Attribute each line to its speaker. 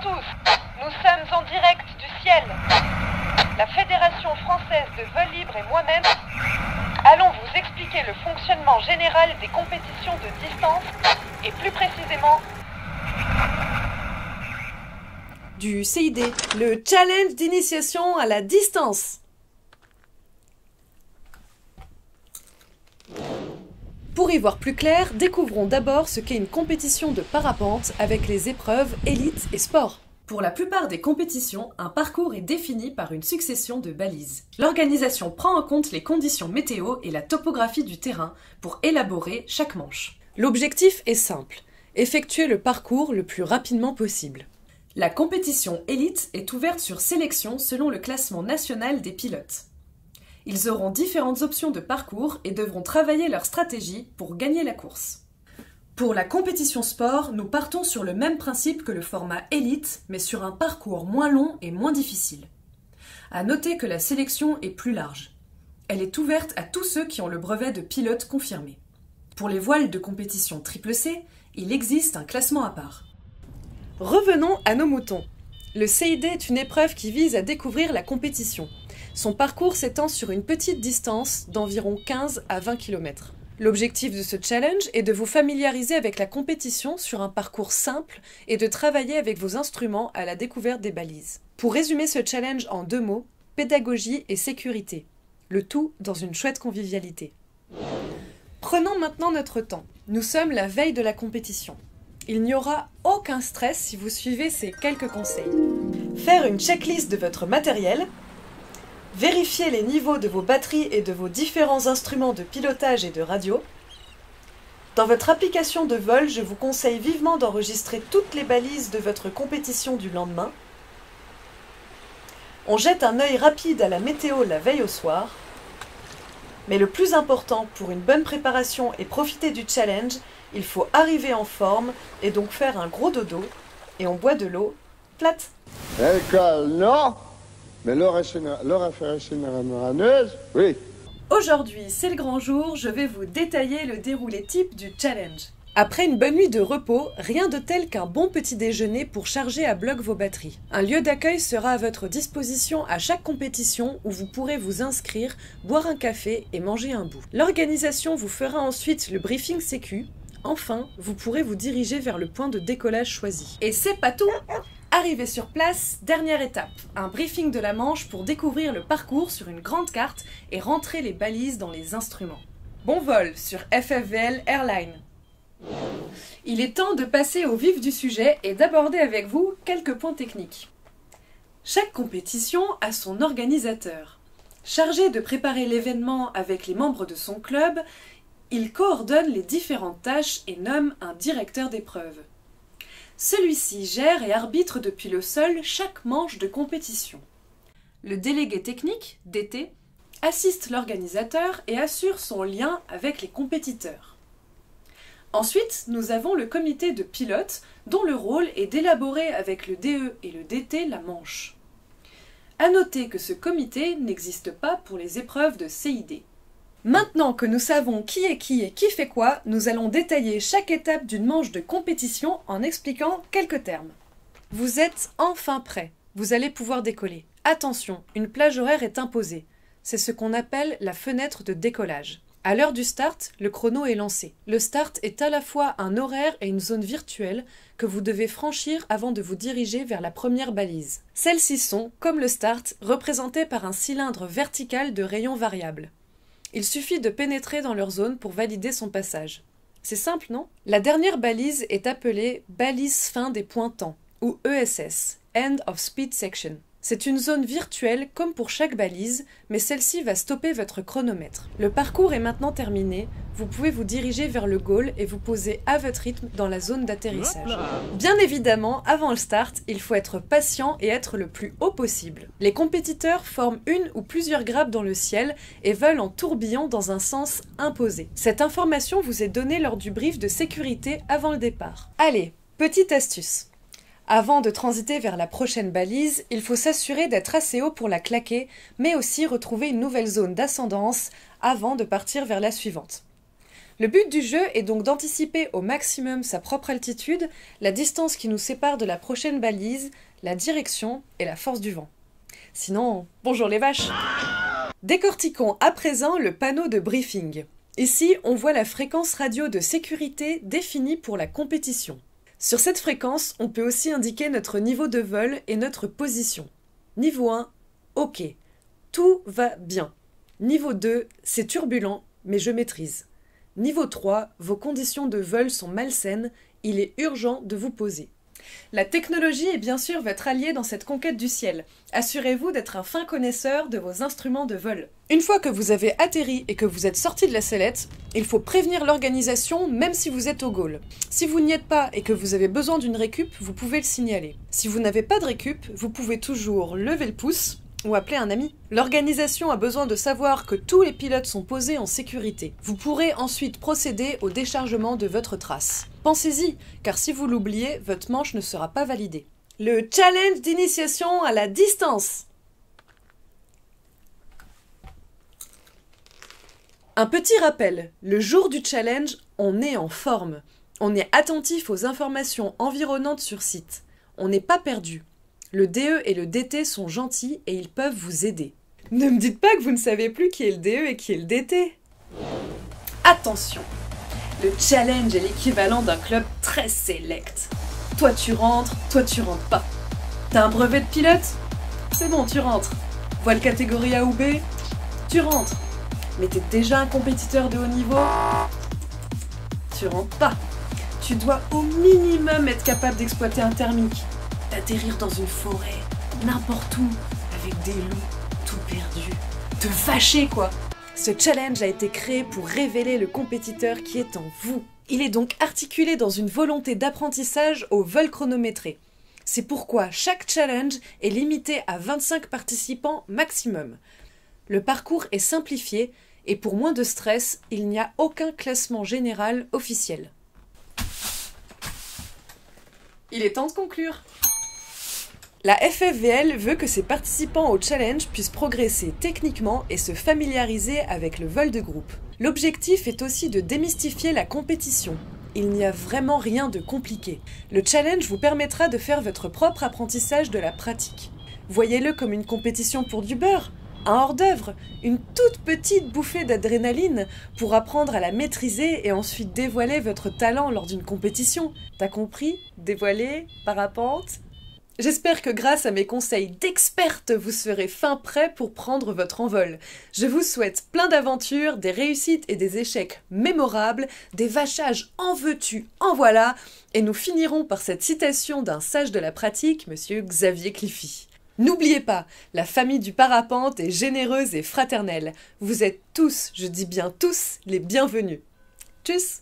Speaker 1: tous, nous sommes en direct du ciel. La Fédération française de vol libre et moi-même allons vous expliquer le fonctionnement général des compétitions de distance et plus précisément
Speaker 2: du CID, le challenge d'initiation à la distance. Pour y voir plus clair, découvrons d'abord ce qu'est une compétition de parapente avec les épreuves élite et sport. Pour la plupart des compétitions, un parcours est défini par une succession de balises. L'organisation prend en compte les conditions météo et la topographie du terrain pour élaborer chaque manche. L'objectif est simple, effectuer le parcours le plus rapidement possible. La compétition élite est ouverte sur sélection selon le classement national des pilotes. Ils auront différentes options de parcours et devront travailler leur stratégie pour gagner la course. Pour la compétition sport, nous partons sur le même principe que le format élite, mais sur un parcours moins long et moins difficile. À noter que la sélection est plus large. Elle est ouverte à tous ceux qui ont le brevet de pilote confirmé. Pour les voiles de compétition triple C, il existe un classement à part. Revenons à nos moutons. Le CID est une épreuve qui vise à découvrir la compétition. Son parcours s'étend sur une petite distance d'environ 15 à 20 km. L'objectif de ce challenge est de vous familiariser avec la compétition sur un parcours simple et de travailler avec vos instruments à la découverte des balises. Pour résumer ce challenge en 2 mots, pédagogie et sécurité. Le tout dans une chouette convivialité. Prenons maintenant notre temps. Nous sommes la veille de la compétition. Il n'y aura aucun stress si vous suivez ces quelques conseils. Faire une checklist de votre matériel. Vérifiez les niveaux de vos batteries et de vos différents instruments de pilotage et de radio. Dans votre application de vol, je vous conseille vivement d'enregistrer toutes les balises de votre compétition du lendemain. On jette un œil rapide à la météo la veille au soir. Mais le plus important pour une bonne préparation et profiter du challenge, il faut arriver en forme et donc faire un gros dodo. Et on boit de l'eau plate.
Speaker 3: École, non. Mais l'eau rafraîchissante, oui.
Speaker 2: Aujourd'hui, c'est le grand jour, je vais vous détailler le déroulé type du challenge. Après une bonne nuit de repos, rien de tel qu'un bon petit déjeuner pour charger à bloc vos batteries. Un lieu d'accueil sera à votre disposition à chaque compétition où vous pourrez vous inscrire, boire un café et manger un bout. L'organisation vous fera ensuite le briefing sécu. Enfin, vous pourrez vous diriger vers le point de décollage choisi. Et c'est pas tout! Arrivé sur place, dernière étape, un briefing de la Manche pour découvrir le parcours sur une grande carte et rentrer les balises dans les instruments. Bon vol sur FFVL Airlines. Il est temps de passer au vif du sujet et d'aborder avec vous quelques points techniques. Chaque compétition a son organisateur. Chargé de préparer l'événement avec les membres de son club, il coordonne les différentes tâches et nomme un directeur d'épreuve. Celui-ci gère et arbitre depuis le sol chaque manche de compétition. Le délégué technique, DT, assiste l'organisateur et assure son lien avec les compétiteurs. Ensuite, nous avons le comité de pilotes dont le rôle est d'élaborer avec le DE et le DT la manche. À noter que ce comité n'existe pas pour les épreuves de CID. Maintenant que nous savons qui est qui et qui fait quoi, nous allons détailler chaque étape d'une manche de compétition en expliquant quelques termes. Vous êtes enfin prêts. Vous allez pouvoir décoller. Attention, une plage horaire est imposée. C'est ce qu'on appelle la fenêtre de décollage. À l'heure du start, le chrono est lancé. Le start est à la fois un horaire et une zone virtuelle que vous devez franchir avant de vous diriger vers la première balise. Celles-ci sont, comme le start, représentées par un cylindre vertical de rayons variables. Il suffit de pénétrer dans leur zone pour valider son passage. C'est simple, non? La dernière balise est appelée balise fin des pointants, ou ESS, End of Speed Section. C'est une zone virtuelle comme pour chaque balise, mais celle-ci va stopper votre chronomètre. Le parcours est maintenant terminé, vous pouvez vous diriger vers le goal et vous poser à votre rythme dans la zone d'atterrissage. Bien évidemment, avant le start, il faut être patient et être le plus haut possible. Les compétiteurs forment une ou plusieurs grappes dans le ciel et volent en tourbillon dans un sens imposé. Cette information vous est donnée lors du brief de sécurité avant le départ. Allez, petite astuce. Avant de transiter vers la prochaine balise, il faut s'assurer d'être assez haut pour la claquer, mais aussi retrouver une nouvelle zone d'ascendance avant de partir vers la suivante. Le but du jeu est donc d'anticiper au maximum sa propre altitude, la distance qui nous sépare de la prochaine balise, la direction et la force du vent. Sinon, bonjour les vaches! Décortiquons à présent le panneau de briefing. Ici, on voit la fréquence radio de sécurité définie pour la compétition. Sur cette fréquence, on peut aussi indiquer notre niveau de vol et notre position. Niveau 1, ok, tout va bien. Niveau 2, c'est turbulent, mais je maîtrise. Niveau 3, vos conditions de vol sont malsaines, il est urgent de vous poser. La technologie est bien sûr votre allié dans cette conquête du ciel. Assurez-vous d'être un fin connaisseur de vos instruments de vol. Une fois que vous avez atterri et que vous êtes sorti de la sellette, il faut prévenir l'organisation même si vous êtes au goal. Si vous n'y êtes pas et que vous avez besoin d'une récup, vous pouvez le signaler. Si vous n'avez pas de récup, vous pouvez toujours lever le pouce ou appeler un ami. L'organisation a besoin de savoir que tous les pilotes sont posés en sécurité. Vous pourrez ensuite procéder au déchargement de votre trace. Pensez-y, car si vous l'oubliez, votre manche ne sera pas validée. Le challenge d'initiation à la distance. Un petit rappel, le jour du challenge, on est en forme. On est attentif aux informations environnantes sur site. On n'est pas perdu. Le DE et le DT sont gentils et ils peuvent vous aider. Ne me dites pas que vous ne savez plus qui est le DE et qui est le DT. Attention, le challenge est l'équivalent d'un club très select. Toi tu rentres pas. T'as un brevet de pilote? C'est bon, tu rentres. Voile catégorie A ou B? Tu rentres. Mais t'es déjà un compétiteur de haut niveau? Tu rentres pas. Tu dois au minimum être capable d'exploiter un thermique. D'atterrir dans une forêt, n'importe où, avec des loups, tout perdu. Te fâcher, quoi! Ce challenge a été créé pour révéler le compétiteur qui est en vous. Il est donc articulé dans une volonté d'apprentissage au vol chronométré. C'est pourquoi chaque challenge est limité à 25 participants maximum. Le parcours est simplifié et pour moins de stress, il n'y a aucun classement général officiel. Il est temps de conclure. La FFVL veut que ses participants au challenge puissent progresser techniquement et se familiariser avec le vol de groupe. L'objectif est aussi de démystifier la compétition. Il n'y a vraiment rien de compliqué. Le challenge vous permettra de faire votre propre apprentissage de la pratique. Voyez-le comme une compétition pour du beurre, un hors-d'œuvre, une toute petite bouffée d'adrénaline pour apprendre à la maîtriser et ensuite dévoiler votre talent lors d'une compétition. T'as compris? Dévoiler, parapente? J'espère que grâce à mes conseils d'experte, vous serez fin prêt pour prendre votre envol. Je vous souhaite plein d'aventures, des réussites et des échecs mémorables, des vachages en veux-tu, en voilà, et nous finirons par cette citation d'un sage de la pratique, monsieur Xavier Cliffy. N'oubliez pas, la famille du parapente est généreuse et fraternelle. Vous êtes tous, je dis bien tous, les bienvenus. Tchuss!